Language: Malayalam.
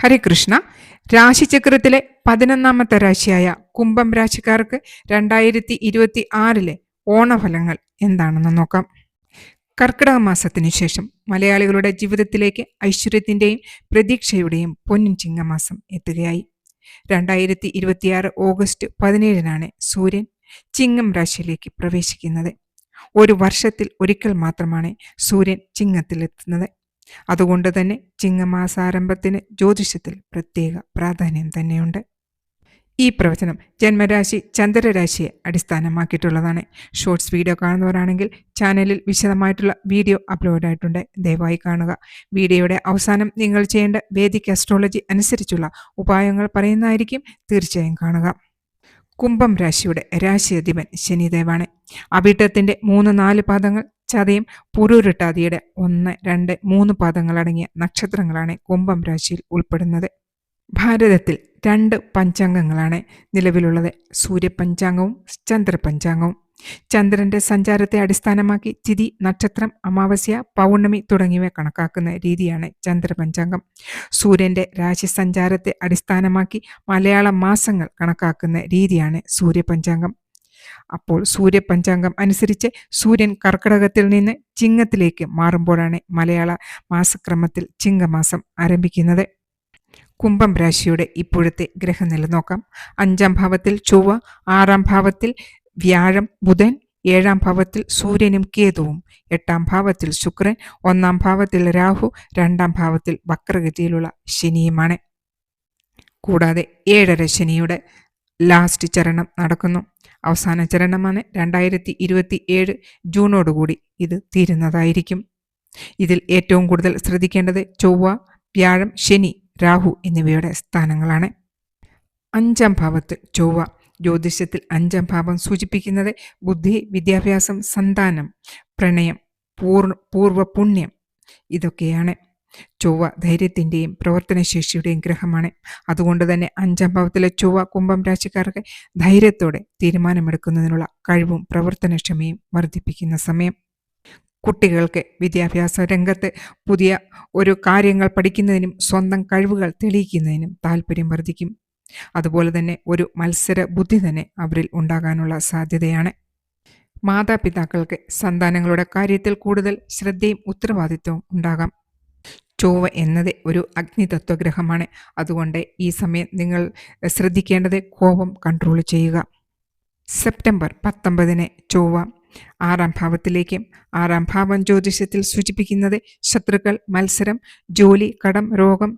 ഹരേ കൃഷ്ണ. രാശിചക്രത്തിലെ 11ാമത്തെ രാശിയായ കുംഭം രാശിക്കാർക്ക് 2026 ഓണഫലങ്ങൾ എന്താണെന്ന് നോക്കാം. കർക്കിടക മാസത്തിനു ശേഷം മലയാളികളുടെ ജീവിതത്തിലേക്ക് ഐശ്വര്യത്തിന്റെയും പ്രതീക്ഷയുടെയും പൊന്നിൻ ചിങ്ങമാസം എത്തുകയായി. 2026 ഓഗസ്റ്റ് 17 സൂര്യൻ ചിങ്ങം രാശിയിലേക്ക് പ്രവേശിക്കുന്നത്. ഒരു വർഷത്തിൽ ഒരിക്കൽ മാത്രമാണ് സൂര്യൻ ചിങ്ങത്തിലെത്തുന്നത്. അതുകൊണ്ട് തന്നെ ചിങ്ങമാസാരംഭത്തിന് ജ്യോതിഷത്തിൽ പ്രത്യേക പ്രാധാന്യം തന്നെയുണ്ട്. ഈ പ്രവചനം ജന്മരാശി ചന്ദ്രരാശിയെ അടിസ്ഥാനമാക്കിയിട്ടുള്ളതാണ്. ഷോർട്സ് വീഡിയോ കാണുന്നവരാണെങ്കിൽ ചാനലിൽ വിശദമായിട്ടുള്ള വീഡിയോ അപ്ലോഡ് ആയിട്ടുണ്ട്, ദയവായി കാണുക. വീഡിയോയുടെ അവസാനം നിങ്ങൾ ചെയ്യേണ്ട വേദിക് അസ്ട്രോളജി അനുസരിച്ചുള്ള ഉപായങ്ങൾ പറയുന്നതായിരിക്കും, തീർച്ചയായും കാണുക. കുംഭം രാശിയുടെ രാശിയധിപൻ ശനിദേവാണ്. അവിട്ടത്തിന്റെ 3-4 പാദങ്ങൾ, ചതയം പുരുരുട്ടാതിയുടെ 1, 2, 3 പാദങ്ങളടങ്ങിയ നക്ഷത്രങ്ങളാണ് കുംഭം രാശിയിൽ ഉൾപ്പെടുന്നത്. ഭാരതത്തിൽ 2 പഞ്ചാംഗങ്ങളാണ് നിലവിലുള്ളത്, സൂര്യപഞ്ചാംഗവും ചന്ദ്രപഞ്ചാംഗവും. ചന്ദ്രന്റെ സഞ്ചാരത്തെ അടിസ്ഥാനമാക്കി തിഥി, നക്ഷത്രം, അമാവാസ്യ, പൗർണമി തുടങ്ങിയവ കണക്കാക്കുന്ന രീതിയാണ് ചന്ദ്രപഞ്ചാംഗം. സൂര്യന്റെ രാശി സഞ്ചാരത്തെ അടിസ്ഥാനമാക്കി മലയാള മാസങ്ങൾ കണക്കാക്കുന്ന രീതിയാണ് സൂര്യപഞ്ചാംഗം. അപ്പോൾ സൂര്യപഞ്ചാംഗം അനുസരിച്ച് സൂര്യൻ കർക്കിടകത്തിൽ നിന്ന് ചിങ്ങത്തിലേക്ക് മാറുമ്പോഴാണ് മലയാള മാസക്രമത്തിൽ ചിങ്ങമാസം ആരംഭിക്കുന്നത്. കുംഭം രാശിയുടെ ഇപ്പോഴത്തെ ഗ്രഹനില നോക്കാം. 5ാം ഭാവത്തിൽ ചൊവ്വ, 6ാം ഭാവത്തിൽ വ്യാഴം, ബുധൻ, 7ാം ഭാവത്തിൽ സൂര്യനും കേതുവും, 8ാം ഭാവത്തിൽ ശുക്രൻ, 1ാം ഭാവത്തിൽ രാഹു, 2ാം ഭാവത്തിൽ വക്രഗതിയിലുള്ള ശനിയുമാണ്. കൂടാതെ 7ര ശനിയുടെ ലാസ്റ്റ് ചരണം നടക്കുന്നു. അവസാന ചരണമാണ് 2027 ജൂണോടുകൂടി ഇത് തീരുന്നതായിരിക്കും. ഇതിൽ ഏറ്റവും കൂടുതൽ ശ്രദ്ധിക്കേണ്ടത് ചൊവ്വ, വ്യാഴം, ശനി, രാഹു എന്നിവയുടെ സ്ഥാനങ്ങളാണ്. 5ാം ഭാവത്തിൽ ചൊവ്വ. ജ്യോതിഷത്തിൽ 5ാം ഭാവം സൂചിപ്പിക്കുന്നത് ബുദ്ധി, വിദ്യാഭ്യാസം, സന്താനം, പ്രണയം, പൂർവ്വ പുണ്യം ഇതൊക്കെയാണ്. ചൊവ്വ ധൈര്യത്തിൻ്റെയും പ്രവർത്തനശേഷിയുടെയും ഗ്രഹമാണ്. അതുകൊണ്ട് തന്നെ 5ാം ഭാവത്തിലെ ചൊവ്വ കുംഭം രാശിക്കാർക്ക് ധൈര്യത്തോടെ തീരുമാനമെടുക്കുന്നതിനുള്ള കഴിവും പ്രവർത്തനക്ഷമയും വർദ്ധിപ്പിക്കുന്ന സമയം. കുട്ടികൾക്ക് വിദ്യാഭ്യാസ രംഗത്ത് പുതിയ ഒരു കാര്യങ്ങൾ പഠിക്കുന്നതിനും സ്വന്തം കഴിവുകൾ തെളിയിക്കുന്നതിനും താല്പര്യം വർദ്ധിക്കും. അതുപോലെ തന്നെ ഒരു മത്സര ബുദ്ധി തന്നെ അവരിൽ ഉണ്ടാകാനുള്ള സാധ്യതയാണ്. മാതാപിതാക്കൾക്ക് സന്താനങ്ങളുടെ കാര്യത്തിൽ കൂടുതൽ ശ്രദ്ധയും ഉത്തരവാദിത്വവും ഉണ്ടാകാം. ചൊവ്വ എന്നത് ഒരു അഗ്നിതത്വഗ്രഹമാണ്. അതുകൊണ്ട് ഈ സമയം നിങ്ങൾ ശ്രദ്ധിക്കേണ്ടത് കോപം കൺട്രോൾ ചെയ്യുക. സെപ്റ്റംബർ 19 ചൊവ്വ 6ാം ഭാവത്തിലേക്കും. 6ാം ഭാവം ജ്യോതിഷത്തിൽ സൂചിപ്പിക്കുന്നത് ശത്രുക്കൾ, മത്സരം, ജോലി, കടം, രോഗം,